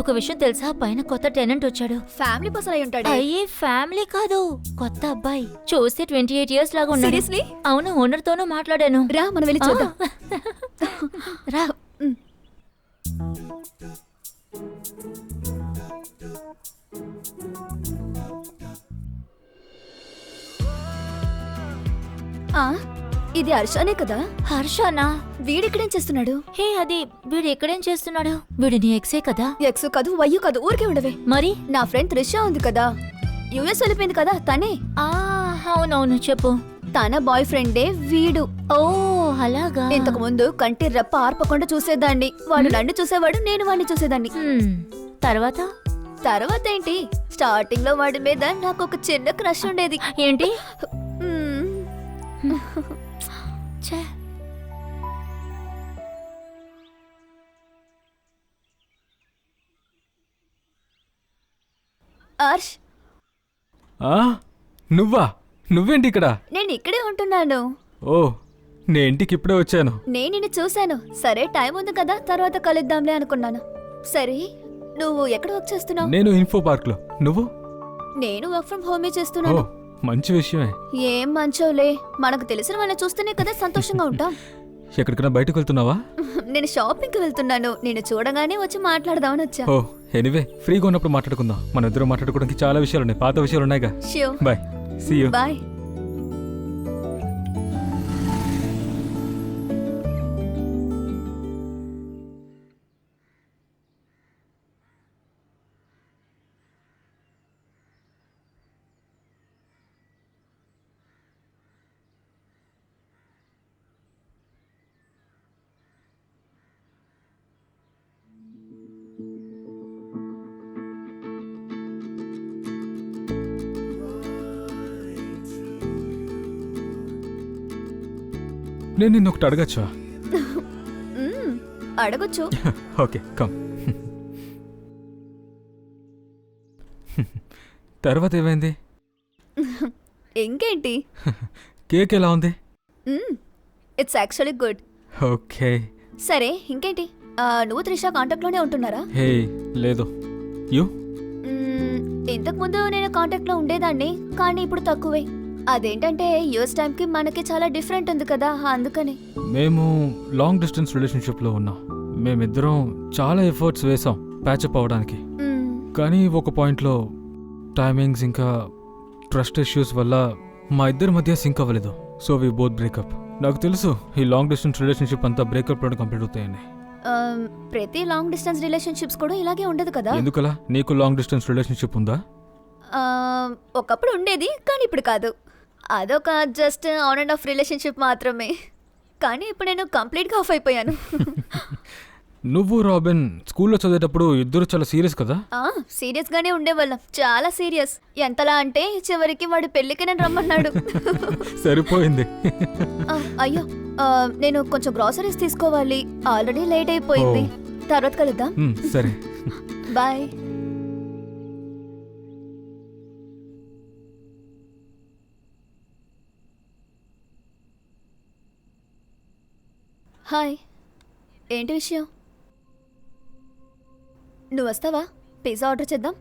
ఒక విషయం తెలుసా, పైన కొత్త టెనెంట్ వచ్చాడు. ఫ్యామిలీ పర్సన్ అయి ఉంటాడు. అయ్యే ఫ్యామిలీ కాదు, కొత్త అబ్బాయి. చూస్తే 28 years లాగా ఉన్నాడు. Seriously? అవును, ఓనర్ తోనూ మాట్లాడాను. రా మనం వెళ్ళి చూద్దాం. రా. ఆ, ఇది హర్షనే కదా? హర్షనా? వీడిక్కడేం చేస్తున్నాడు? హే, అది వీడు ఎక్కడేం చేస్తున్నాడు? వీడు నీ ఎక్సే కదా? ఎక్స్ కాదు, వయ్యు కాదు, ఊరికే ఉండవే. మరి నా ఫ్రెండ్ త్రిష ఉంది కదా, యుఎస్ వెళ్ళిపోయింది కదా, తనే. అవునవును, చెప్పు. తన బాయ్ ఫ్రెండే వీడు. ఓ అలాగా. ఇంతకు ముందు కంటి రెప్ప ఆర్పకుండా చూసేదాన్ని. వాడు నన్ను చూసేవాడు, నేను వాడిని చూసేదాన్ని. తర్వాత తర్వాత ఏంటి, స్టార్టింగ్ లో వాడి మీద నాకు ఒక చిన్న క్రష్ ఉండేది. ఏంటి? మ్మ్. ఛే. హర్ష్, నువ్వేంటి ఇక్కడ? నేను ఇక్కడే ఉంటున్నాను. ఓ, నేను ఇంటికి ఇప్పుడే వచ్చాను. నేను నిన్ను చూశాను. సరే, టైం ఉంది కదా, తర్వాత కలుద్దాంలే అనుకున్నాను. సరే, నువ్వు ఎక్కడ వర్క్ చేస్తున్నావు? నేను ఇన్ఫో పార్క్ లో. నువ్వు? నేను వర్క్ ఫ్రమ్ హోమే ఓ, చేస్తున్నాను. మంచి విషయమే. ఏం మంచోలే, మనకు తెలిసిన వాళ్ళని చూస్తేనే కదా సంతోషంగా ఉంటాం. ఎక్కడికైనా బయటకు వెళ్తున్నావా? నేను షాపింగ్ కి వెళ్తున్నాను. నేను చూడగానే వచ్చి మాట్లాడదామని వచ్చా. ఓ, ఎనీవే, ఫ్రీగా ఉన్నప్పుడు మాట్లాడుకుందాం. మన ఇద్దరు మాట్లాడుకోవడానికి చాలా విషయాలు ఉన్నాయి, పాత విషయాలు ఉన్నాయిగా. Sure. Bye, see you. Bye. నేను నిన్ను ఒకటి అడగచ్చా? అడగొచ్చు. Okay, come. తర్వాత ఏమైంది? ఇంకేంటి, కేక్ ఎలా ఉంది? It's actually good. ఓకే. సరే, ఇంకేంటి, నువ్వు త్రిష కాంటాక్ట్ లోనే ఉంటున్నారా? హే, లేదు. యూ? ఇంతకు ముందు నేను కాంటాక్ట్ లో ఉండేదాన్ని, కానీ ఇప్పుడు తక్కువే. అదేంటంటే యూఎస్ టైం కి మనకి చాలా డిఫరెంట్ ఉంది కదా, అందుకని. మేము లాంగ్ డిస్టెన్స్ రిలేషన్షిప్ లో ఉన్నాం. మేమిద్దరం చాలా ఎఫర్ట్స్ వేసాం ప్యాచప్ అవ్వడానికి. కానీ ఒక పాయింట్లో టైమింగ్స్ ఇంకా ట్రస్ట్ ఇష్యూస్ వల్ల మా ఇద్దరి మధ్య సింక్ అవ్వలేదు. So we both breakup. నాకు తెలుసు ఈ లాంగ్ డిస్టెన్స్ రిలేషన్షిప్ అంతా బ్రేకప్ లోనే కంప్లీట్ అవుతాయని. ప్రతి లాంగ్ డిస్టెన్స్ రిలేషన్షిప్స్ కూడా ఇలాగే ఉండదు కదా. ఎందుకలా? నీకు లాంగ్ డిస్టెన్స్ రిలేషన్షిప్ ఉందా? ఒకప్పుడు ఉండేది, కానీ ఇప్పుడు కాదు. అదొక just on and of relationship మాత్రమే. కానీ ఇప్పుడు నేను కంప్లీట్గా ఆఫ్ అయిపోయాను. నువ్వు రాబిన్ స్కూల్లో చదివేటప్పుడు ఇద్దరు చాలా సీరియస్ కదా? సీరియస్ గానే ఉండేవాళ్ళం, చాలా సీరియస్. ఎంతలా అంటే చివరికి వాడి పెళ్లికి నేను రమ్మన్నాడు. సరిపోయింది. అయ్యో, నేను కొంచెం గ్రాసరీస్ తీసుకోవాలి, ఆల్రెడీ లేట్ అయిపోయింది. తర్వాత కలుద్దాం. సరే, బాయ్. హాయ్, ఏంటి విషయం? నువ్వు వస్తావా? పిజ్జా ఆర్డర్ చేద్దాం.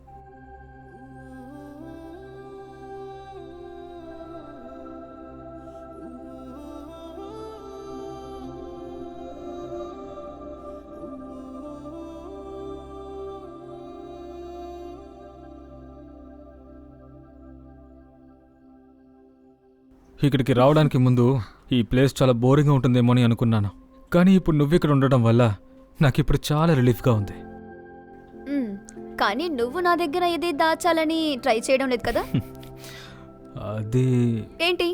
ఇక్కడికి రావడానికి ముందు ఈ ప్లేస్ చాలా బోరింగ్గా ఉంటుందేమో అని అనుకున్నాను. కానీ ఇప్పుడు నువ్వు ఇక్కడ ఉండడం వల్ల నాకు ఇప్పుడు చాలా రిలీఫ్గా ఉంది. కానీ నువ్వు నా దగ్గర ఇది దాచాలని ట్రై చేయడం లేదు కదా? అది ఏంటి?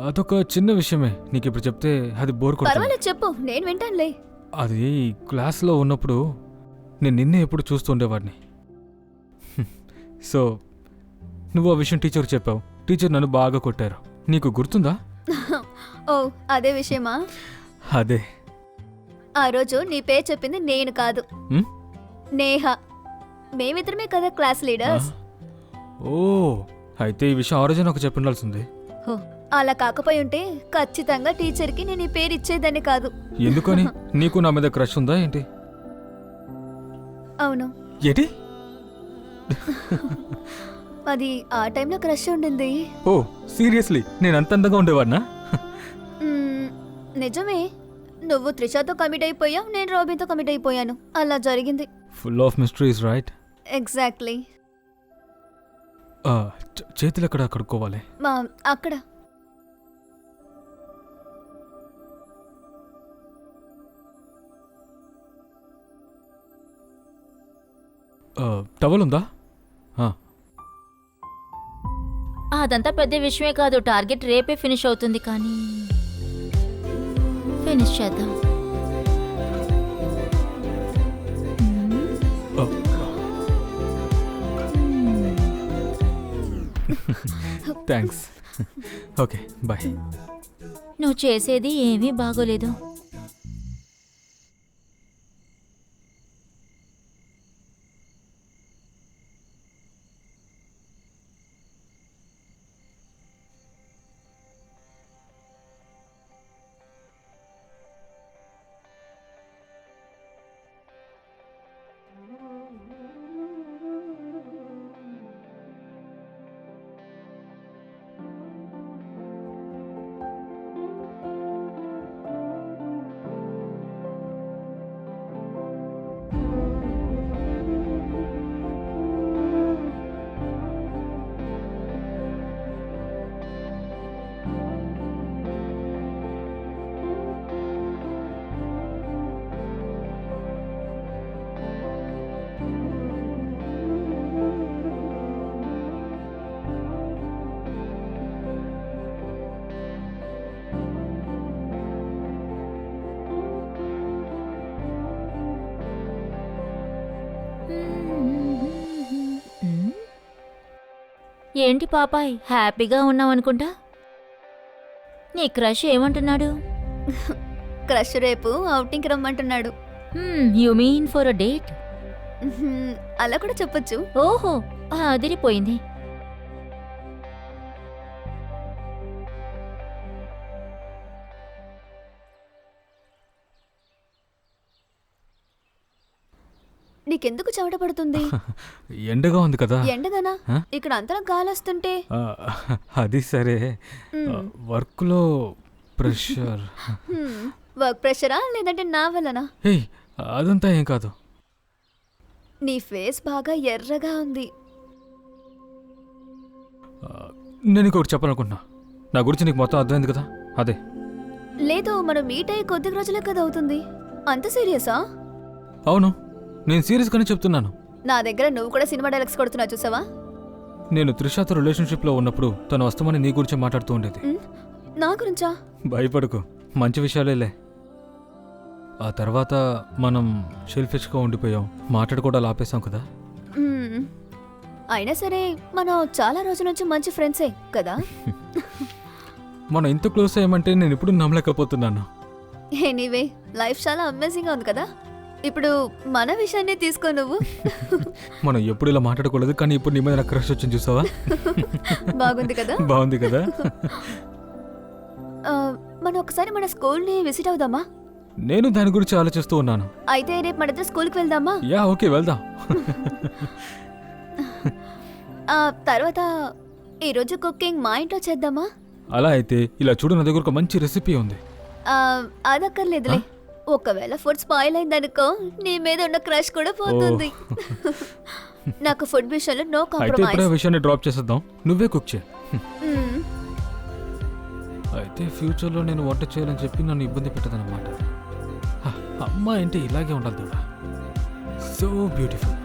అదొక చిన్న విషయమే. నీకు ఇప్పుడు చెప్తే అది బోర్ కొడుతుంది. పర్వాలేదు, చెప్పు, నేను వింటానులే. అది క్లాస్లో ఉన్నప్పుడు నేను నిన్నే ఎప్పుడు చూస్తూ ఉండేవాడిని. సో నువ్వు ఆ విషయం టీచర్కి చెప్పావు. టీచర్ నన్ను బాగా కొట్టారు. నీకు గుర్తుందా? ఓ, అదే విషయమా? అదే. ఆ రోజు నీ పేరు చెప్పింది నేను కాదు, నేహ. మేమిద్దరమే కదా క్లాస్ లీడర్స్. ఓ, అయితే ఈ విషయం ఆ రోజే నాకు చెప్పి ఉండాల్సింది. అలా కాకపోయి ఉంటే ఖచ్చితంగా టీచర్కి నేను ఈ పేరు ఇచ్చేదాన్ని కాదు. ఎందుకని? నీకు నా మీద క్రష్ ఉందా ఏంటి? అవును, ఏంటి? అది ఆ టైంలో క్రష్ ఉండింది. ఓ సీరియస్లీ నేను అంత అందంగా ఉండేవాడినా? నిజమే, నువ్వు త్రిషతో కమిట్ అయిపోయావు, నేను రాబిన్తో కమిట్ అయిపోయాను. అలా జరిగింది. Full of mysteries right. Exactly. చేతులు ఎక్కడ కడుక్కోవాలి? అక్కడ. టవల్ ఉందా? అదంతా పెద్ద విషయమే కాదు. టార్గెట్ రేపే ఫినిష్ అవుతుంది, కానీ ఫినిష్ చేద్దాం. థ్యాంక్స్. Okay bye. నువ్వు చేసేది ఏమీ బాగోలేదు. ఏంటి పాపాయ్, హ్యాపీగా ఉన్నావు అనుకుంటా. నీ క్రష్ ఏమంటున్నాడు? క్రష్ రేపు అవుటింగ్కి రమ్మంటున్నాడు. You mean for a date? అలా కూడా చెప్పొచ్చు. ఓహో, అదిరిపోయింది. నీకెందుకు చెమట పడుతుంది? ఎండగా ఉంది కదా. ఎండగానా? ఇక్కడ అంతరం గాలొస్తుంటే. అది సరే, వర్క్లో ప్రెషర్. వర్క్ ప్రెషరా లేదంటే నా వల్లనా? ఏయ్ అదంతా ఏం కాదు. నీ ఫేస్ బాగా ఎర్రగా ఉంది. నేను ఇంకొకటి చెప్పాలనుకుంటున్నా. నా గురించి నీకు మొత్తం అర్థమైంది కదా. అదే లేదు, మనం మీట్ అయ్యి కొద్ది రోజులే కదా అవుతుంది. అంత సీరియసా? అవును, నేను సీరియస్గానే చెప్తున్నాను. నా దగ్గర నువ్వు కూడా సినిమా డైలాగ్స్ కొడుతున్నావు, చూసావా? నేను త్రిషాతో రిలేషన్షిప్లో ఉన్నప్పుడు తను వస్తామని నీ గురించి మాట్లాడుతూ ఉండేది. నా గురించా? భయపడకు, మంచి విషయాలేలే. ఆ తర్వాత మనం షెల్ఫిష్గా ఉండిపోయాం, మాట్లాడుకోవడాలు ఆపేసాం కదా. అయినా సరే మనం చాలా రోజుల నుంచి మంచి ఫ్రెండ్సే కదా. మనం ఇంత క్లోజ్ అయ్యామంటే నేను ఇప్పుడు నమ్మలేకపోతున్నాను. ఎనీవే, లైఫ్ చాలా అమేజింగ్గా ఉంది కదా. ఇప్పుడు మన విషయాన్ని తీసుకో నువ్వు. మనం ఎప్పుడు ఇలా మాట్లాడుకోలేదు, కానీ ఇప్పుడు నీ మీద నాకు క్రష్ వచ్చింది, చూసావా? బాగుంది కదా. బాగుంది కదా. మనం ఒకసారి మన స్కూల్ని విజిట్ అవుదామా? నేను దాని గురించి ఆలోచిస్తూ ఉన్నాను. అయితే రేపు మన ఇద్దరు స్కూల్కి వెళ్దామా? యా ఓకే, వెళ్దాం. తర్వాత ఈరోజు కుకింగ్ మా ఇంట్లో చేద్దామా? అలా అయితే ఇలా చూడు, నా దగ్గర ఒక మంచి రెసిపీ ఉంది. అదక్కర్లేదులే. ఒకవేళ ఫుడ్ స్పాయిల్ అయిందనుకో, నీ మీద ఉన్న క్రష్ కూడా పోతుంది. నాకు ఫుడ్ విషయంలో నో అయితే కాంప్రమైజ్. ఇప్పుడే విషయాన్ని డ్రాప్ చేసేద్దాం, నువ్వే కుక్ చేయి. అయితే ఫ్యూచర్లో నేను వంట చేయాలని చెప్పి నన్ను ఇబ్బంది పెట్టదన్నమాట. అమ్మ అంటే ఇలాగే ఉండాలి, సో బ్యూటిఫుల్.